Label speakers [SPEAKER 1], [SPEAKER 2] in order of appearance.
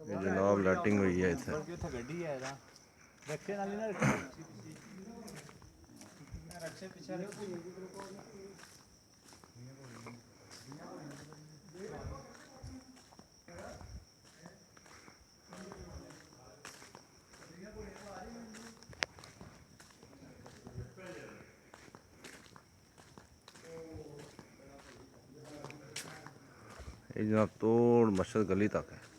[SPEAKER 1] ये जनाब लाइटिंग हुई है इतने
[SPEAKER 2] बल्कि उत्थे गड्डी है ना रक्षे नाली ना रखी रक्षे पीछे
[SPEAKER 1] ये जनाब तोड़ मस्जिद गली तक है।